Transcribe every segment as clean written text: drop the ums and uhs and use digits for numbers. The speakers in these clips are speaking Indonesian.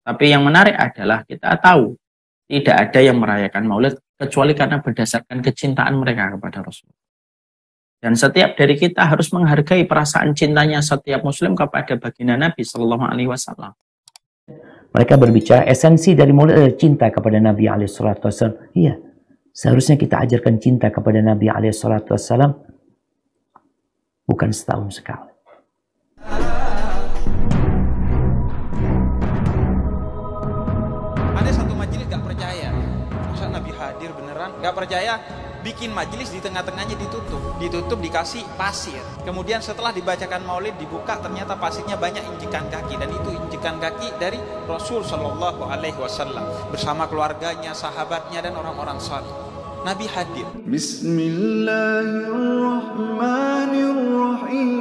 Tapi yang menarik adalah kita tahu tidak ada yang merayakan Maulid kecuali karena berdasarkan kecintaan mereka kepada Rasul. Dan setiap dari kita harus menghargai perasaan cintanya setiap Muslim kepada baginda Nabi Shallallahu Alaihi Wasallam. Mereka berbicara esensi dari Maulid adalah cinta kepada Nabi SAW. Iya, seharusnya kita ajarkan cinta kepada Nabi SAW bukan setahun sekali. Ada satu majelis gak percaya, masa Nabi hadir beneran? Gak percaya, bikin majelis di tengah-tengahnya ditutup dikasih pasir. Kemudian setelah dibacakan Maulid dibuka, ternyata pasirnya banyak injekan kaki, dan itu injekan kaki dari Rasul Shallallahu Alaihi Wasallam bersama keluarganya, sahabatnya, dan orang-orang saleh. Nabi hadir. Bismillahirrahmanirrahim.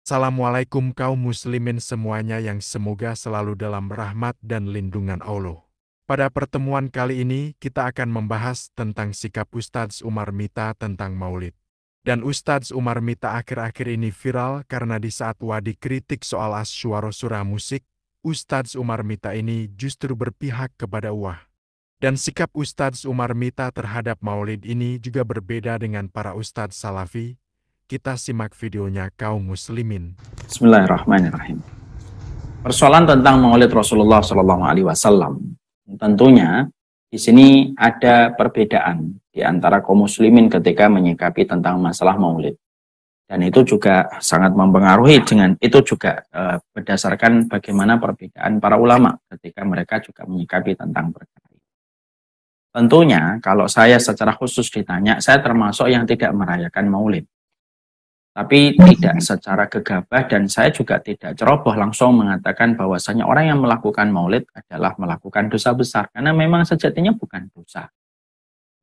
Assalamualaikum kaum muslimin semuanya yang semoga selalu dalam rahmat dan lindungan Allah. Pada pertemuan kali ini kita akan membahas tentang sikap Ustadz Umar Mita tentang Maulid. Dan Ustadz Umar Mita akhir-akhir ini viral karena di saat Wadi kritik soal asy'ara surah musik, Ustadz Umar Mita ini justru berpihak kepada UAH. Dan sikap Ustadz Umar Mita terhadap Maulid ini juga berbeda dengan para Ustadz Salafi. Kita simak videonya kaum muslimin. Bismillahirrahmanirrahim. Persoalan tentang Maulid Rasulullah Shallallahu Alaihi Wasallam. Tentunya di sini ada perbedaan di antara kaum muslimin ketika menyikapi tentang masalah Maulid. Dan itu juga sangat mempengaruhi berdasarkan bagaimana perbedaan para ulama ketika mereka juga menyikapi tentang perkara ini. Tentunya kalau saya secara khusus ditanya, saya termasuk yang tidak merayakan Maulid. Tapi tidak secara gegabah, dan saya juga tidak ceroboh langsung mengatakan bahwasanya orang yang melakukan Maulid adalah melakukan dosa besar. Karena memang sejatinya bukan dosa.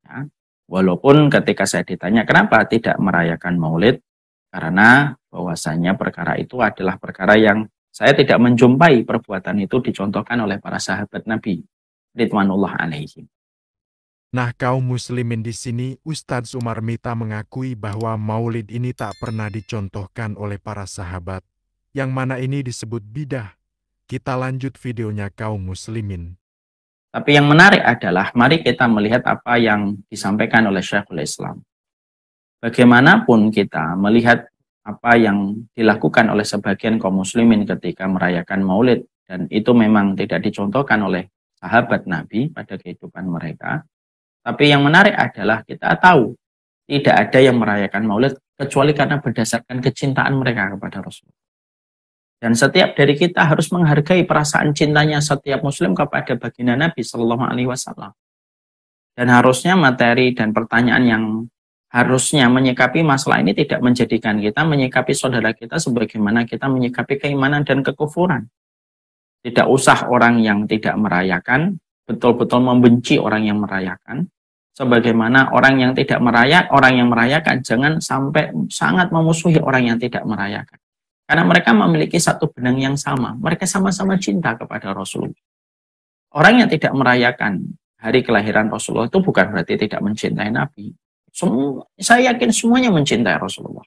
Ya. Walaupun ketika saya ditanya kenapa tidak merayakan Maulid, karena bahwasanya perkara itu adalah perkara yang saya tidak menjumpai perbuatan itu dicontohkan oleh para sahabat Nabi ridwanullah alaihim. Nah, kaum muslimin di sini, Ustadz Umar Mita mengakui bahwa Maulid ini tak pernah dicontohkan oleh para sahabat, yang mana ini disebut bidah. Kita lanjut videonya kaum muslimin. Tapi yang menarik adalah, mari kita melihat apa yang disampaikan oleh Syekhul Islam. Bagaimanapun kita melihat apa yang dilakukan oleh sebagian kaum muslimin ketika merayakan Maulid, dan itu memang tidak dicontohkan oleh sahabat Nabi pada kehidupan mereka. Tapi yang menarik adalah kita tahu tidak ada yang merayakan Maulid kecuali karena berdasarkan kecintaan mereka kepada Rasul. Dan setiap dari kita harus menghargai perasaan cintanya setiap Muslim kepada baginda Nabi Shallallahu Alaihi Wasallam. Dan harusnya materi dan pertanyaan yang harusnya menyikapi masalah ini tidak menjadikan kita menyikapi saudara kita sebagaimana kita menyikapi keimanan dan kekufuran. Tidak usah orang yang tidak merayakan betul-betul membenci orang yang merayakan, sebagaimana orang yang tidak orang yang merayakan jangan sampai sangat memusuhi orang yang tidak merayakan. Karena mereka memiliki satu benang yang sama, mereka sama-sama cinta kepada Rasulullah. Orang yang tidak merayakan hari kelahiran Rasulullah itu bukan berarti tidak mencintai Nabi. Saya yakin semuanya mencintai Rasulullah.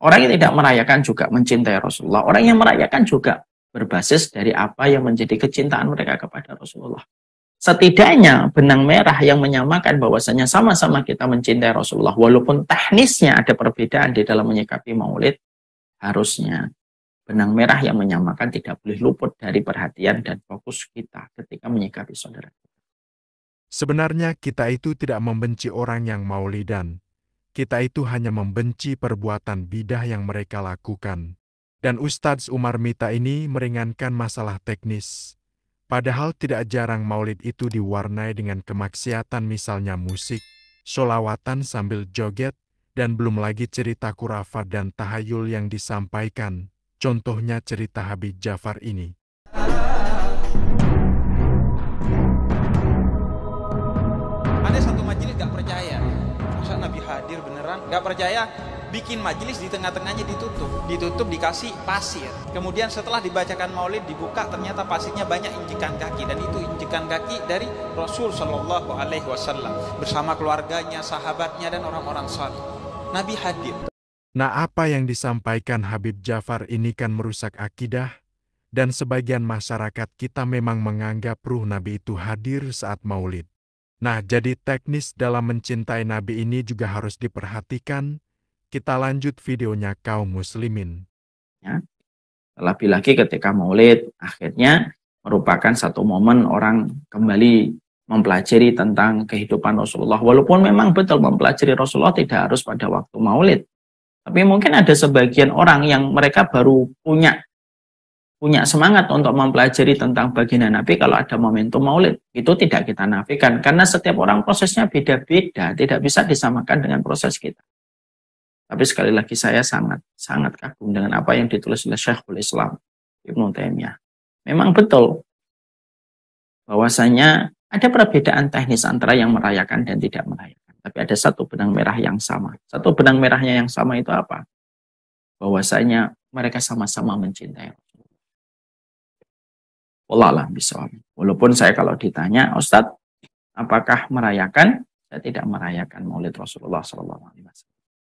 Orang yang tidak merayakan juga mencintai Rasulullah. Orang yang merayakan juga berbasis dari apa yang menjadi kecintaan mereka kepada Rasulullah. Setidaknya benang merah yang menyamakan bahwasanya sama-sama kita mencintai Rasulullah, walaupun teknisnya ada perbedaan di dalam menyikapi Maulid, harusnya benang merah yang menyamakan tidak boleh luput dari perhatian dan fokus kita ketika menyikapi saudara. Sebenarnya kita itu tidak membenci orang yang Maulidan. Kita itu hanya membenci perbuatan bidah yang mereka lakukan. Dan Ustadz Umar Mita ini meringankan masalah teknis. Padahal tidak jarang Maulid itu diwarnai dengan kemaksiatan, misalnya musik, sholawatan sambil joget, dan belum lagi cerita khurafat dan tahayul yang disampaikan. Contohnya cerita Habib Ja'far ini. Ada satu majelis gak percaya, masa Nabi hadir beneran? Gak percaya, bikin majelis di tengah-tengahnya ditutup dikasih pasir. Kemudian setelah dibacakan Maulid dibuka, ternyata pasirnya banyak injekan kaki, dan itu injekan kaki dari Rasul Shallallahu Alaihi Wasallam bersama keluarganya, sahabatnya, dan orang-orang saleh. Nabi hadir. Nah, apa yang disampaikan Habib Ja'far ini kan merusak akidah, Dan sebagian masyarakat kita memang menganggap ruh Nabi itu hadir saat maulid. Nah, jadi teknis dalam mencintai Nabi ini juga harus diperhatikan. Kita lanjut videonya kaum muslimin. Ya. Terlebih lagi ketika maulid, akhirnya merupakan satu momen orang kembali mempelajari tentang kehidupan Rasulullah. Walaupun memang betul mempelajari Rasulullah tidak harus pada waktu maulid. Tapi mungkin ada sebagian orang yang mereka baru punya semangat untuk mempelajari tentang baginda Nabi kalau ada momentum maulid. Itu tidak kita nafikan. Karena setiap orang prosesnya beda-beda. Tidak bisa disamakan dengan proses kita. Tapi sekali lagi saya sangat kagum dengan apa yang ditulis oleh Syekhul Islam Ibnu Taimiyah. Memang betul bahwasanya ada perbedaan teknis antara yang merayakan dan tidak merayakan. Tapi ada satu benang merah yang sama. Satu benang merahnya yang sama itu apa? Bahwasanya mereka sama-sama mencintai Rasulullah. Wallahualam bishawab. Walaupun saya kalau ditanya, Ustadz, apakah merayakan? Saya tidak merayakan Maulid Rasulullah SAW.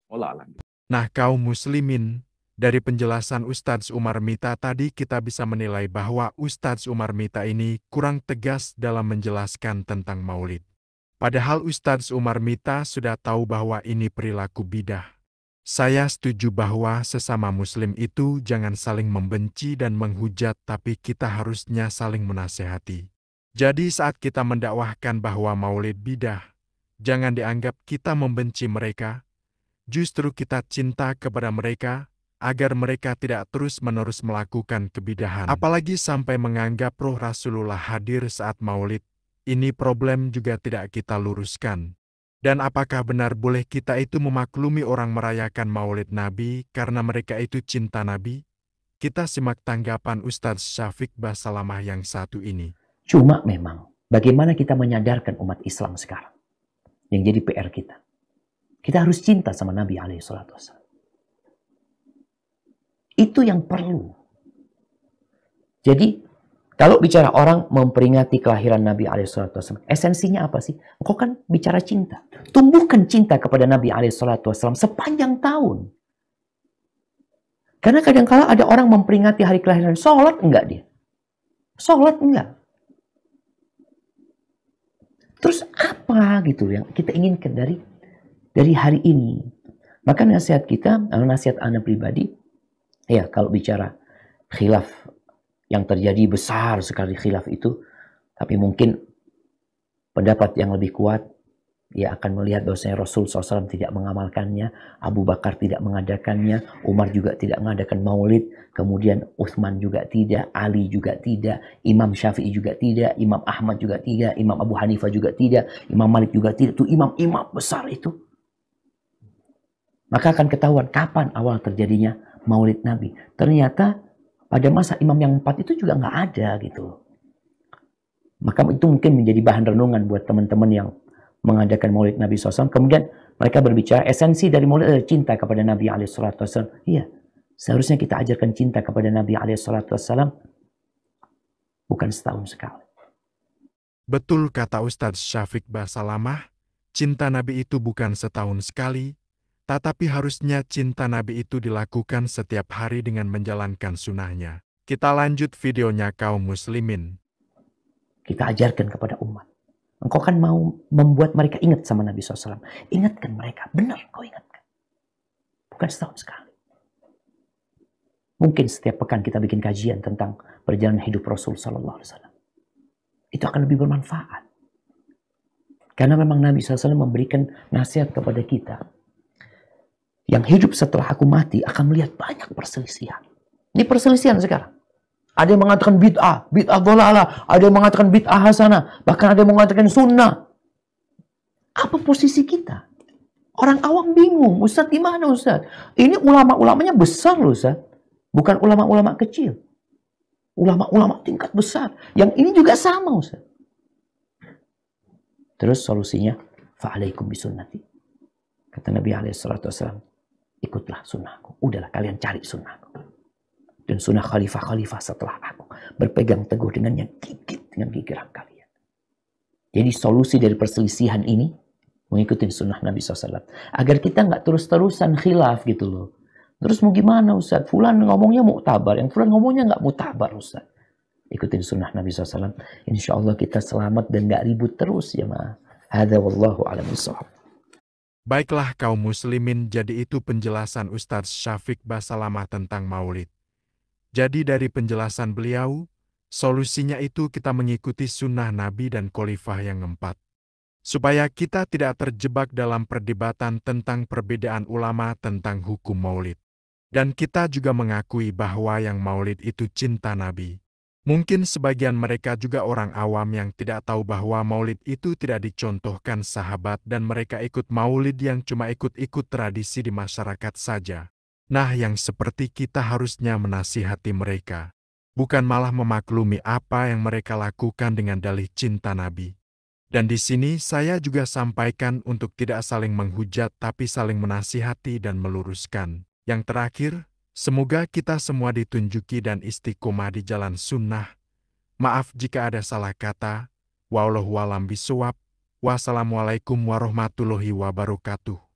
Wallahualam. Nah, kaum muslimin, dari penjelasan Ustadz Umar Mita tadi kita bisa menilai bahwa Ustadz Umar Mita ini kurang tegas dalam menjelaskan tentang maulid. Padahal Ustadz Umar Mita sudah tahu bahwa ini perilaku bidah. Saya setuju bahwa sesama muslim itu jangan saling membenci dan menghujat, tapi kita harusnya saling menasehati. Jadi saat kita mendakwahkan bahwa maulid bidah, jangan dianggap kita membenci mereka. Justru kita cinta kepada mereka, agar mereka tidak terus-menerus melakukan kebidahan. Apalagi sampai menganggap roh Rasulullah hadir saat maulid. Ini problem juga tidak kita luruskan. Dan apakah benar boleh kita itu memaklumi orang merayakan maulid Nabi karena mereka itu cinta Nabi? Kita simak tanggapan Ustadz Syafiq Basalamah yang satu ini. Cuma memang, bagaimana kita menyadarkan umat Islam sekarang? Yang jadi PR kita. Kita harus cinta sama Nabi SAW. Itu yang perlu. Jadi, kalau bicara orang memperingati kelahiran Nabi SAW, esensinya apa sih? Engkau kan bicara cinta. Tumbuhkan cinta kepada Nabi SAW sepanjang tahun. Karena kadang-kala ada orang memperingati hari kelahiran, sholat enggak dia? Sholat enggak? Terus apa gitu yang kita inginkan dari hari ini? Maka nasihat kita, nasihat anak pribadi, ya kalau bicara khilaf yang terjadi besar sekali khilaf itu, tapi mungkin pendapat yang lebih kuat, dia akan melihat bahwasanya Rasul SAW tidak mengamalkannya, Abu Bakar tidak mengadakannya, Umar juga tidak mengadakan maulid, kemudian Utsman juga tidak, Ali juga tidak, Imam Syafi'i juga tidak, Imam Ahmad juga tidak, Imam Abu Hanifah juga tidak, Imam Malik juga tidak, itu imam-imam besar itu. Maka akan ketahuan kapan awal terjadinya maulid Nabi. Ternyata pada masa imam yang 4 itu juga nggak ada gitu. Maka itu mungkin menjadi bahan renungan buat teman-teman yang mengadakan maulid Nabi SAW. Kemudian mereka berbicara esensi dari maulid cinta kepada Nabi SAW. Iya, seharusnya kita ajarkan cinta kepada Nabi SAW bukan setahun sekali. Betul kata Ustadz Syafiq Basalamah, cinta Nabi itu bukan setahun sekali, tetapi harusnya cinta Nabi itu dilakukan setiap hari dengan menjalankan sunnahnya. Kita lanjut videonya kaum muslimin. Kita ajarkan kepada umat. Engkau kan mau membuat mereka ingat sama Nabi SAW. Ingatkan mereka. Benar, kau ingatkan. Bukan setahun sekali. Mungkin setiap pekan kita bikin kajian tentang perjalanan hidup Rasul SAW. Itu akan lebih bermanfaat. Karena memang Nabi SAW memberikan nasihat kepada kita. Yang hidup setelah aku mati akan melihat banyak perselisihan. Ini perselisihan sekarang. Ada yang mengatakan bid'ah dhalalah, ada yang mengatakan bid'ah hasanah, bahkan ada yang mengatakan sunnah. Apa posisi kita? Orang awam bingung, Ustaz di mana Ustaz? Ini ulama-ulamanya besar loh Ustaz. Bukan ulama-ulama kecil. Ulama-ulama tingkat besar. Yang ini juga sama Ustaz. Terus solusinya, fa'alaikum bisunnati. Kata Nabi SAW, ikutlah sunnahku. Udahlah kalian cari sunnahku. Dan sunnah khalifah-khalifah setelah aku. Berpegang teguh dengannya, gigit dengan gigiran kalian. Jadi solusi dari perselisihan ini, mengikuti sunnah Nabi SAW. Agar kita nggak terus-terusan khilaf gitu loh. Terus mau gimana Ustaz? Fulan ngomongnya muktabar, yang fulan ngomongnya nggak muktabar Ustaz. Ikutin sunnah Nabi SAW. Insya Allah kita selamat dan nggak ribut terus ya ma. Hadza wallahu a'lam bishawab. Baiklah kaum muslimin, jadi itu penjelasan Ustadz Syafiq Basalamah tentang maulid. Jadi dari penjelasan beliau, solusinya itu kita mengikuti sunnah Nabi dan khalifah yang keempat. Supaya kita tidak terjebak dalam perdebatan tentang perbedaan ulama tentang hukum maulid. Dan kita juga mengakui bahwa yang maulid itu cinta Nabi. Mungkin sebagian mereka juga orang awam yang tidak tahu bahwa maulid itu tidak dicontohkan sahabat dan mereka ikut maulid yang cuma ikut-ikut tradisi di masyarakat saja. Nah, yang seperti kita harusnya menasihati mereka, bukan malah memaklumi apa yang mereka lakukan dengan dalih cinta Nabi. Dan di sini saya juga sampaikan untuk tidak saling menghujat tapi saling menasihati dan meluruskan. Yang terakhir, semoga kita semua ditunjuki dan istiqomah di jalan sunnah. Maaf jika ada salah kata. Wallahu a'lam bishawab. Wassalamualaikum warahmatullahi wabarakatuh.